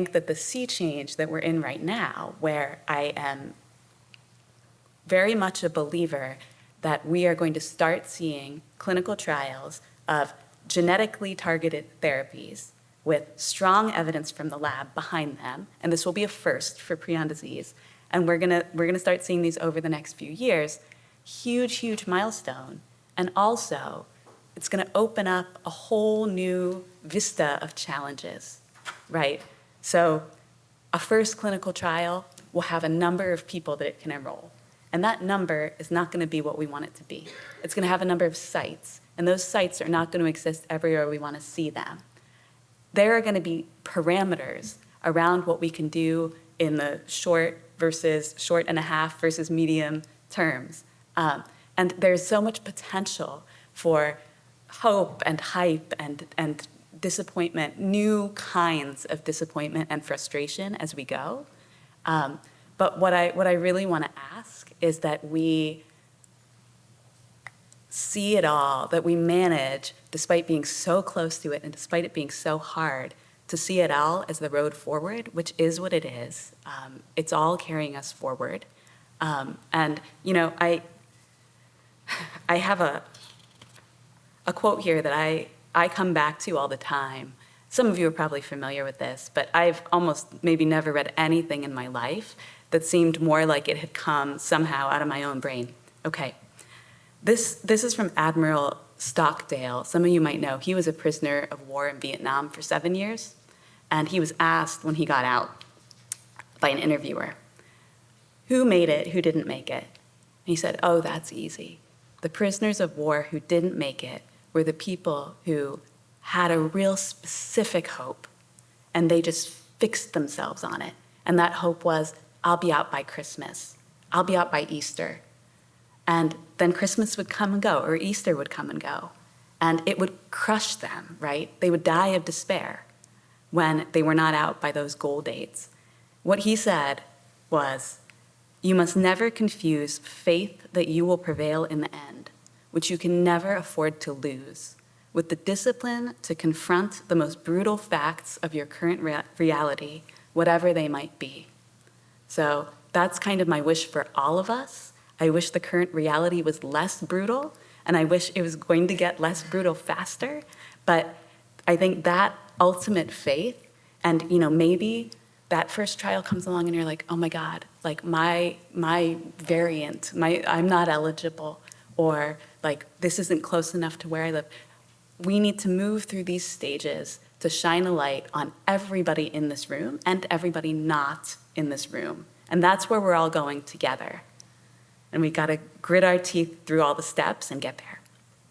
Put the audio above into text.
think that the sea change that we're in right now, where I am very much a believer that we are going to start seeing clinical trials of genetically targeted therapies with strong evidence from the lab behind them, and this will be a first for prion disease, and we're gonna start seeing these over the next few years. Huge milestone, and also it's gonna open up a whole new vista of challenges, right? So a first clinical trial will have a number of people that it can enroll, and that number is not gonna be what we want it to be. It's gonna have a number of sites, and those sites are not gonna exist everywhere we wanna see them. There are gonna be parameters around what we can do in the short and a half versus medium terms. And there's so much potential for hope and hype and disappointment, new kinds of disappointment and frustration as we go. But what I really want to ask is that we see it all, that we manage, despite being so close to it and despite it being so hard, to see it all as the road forward, which is what it is. It's all carrying us forward. And, you know, I have a quote here that I come back to all the time. Some of you are probably familiar with this, but I've almost maybe never read anything in my life that seemed more like it had come somehow out of my own brain. Okay, this is from Admiral Stockdale. Some of you might know he was a prisoner of war in Vietnam for 7 years, and he was asked when he got out by an interviewer, who made it, who didn't make it? And he said, oh, that's easy. The prisoners of war who didn't make it were the people who had a real specific hope, and they just fixed themselves on it. And that hope was, I'll be out by Christmas. I'll be out by Easter. And then Christmas would come and go, or Easter would come and go. And it would crush them, right? They would die of despair when they were not out by those goal dates. What he said was, you must never confuse faith that you will prevail in the end, which you can never afford to lose, with the discipline to confront the most brutal facts of your current reality, whatever they might be. So that's kind of my wish for all of us. I wish the current reality was less brutal, and I wish it was going to get less brutal faster, but I think that ultimate faith, and maybe that first trial comes along and you're like, oh my God, like my variant, I'm not eligible, or like this isn't close enough to where I live. We need to move through these stages to shine a light on everybody in this room and everybody not in this room. And that's where we're all going together. And we gotta grit our teeth through all the steps and get there.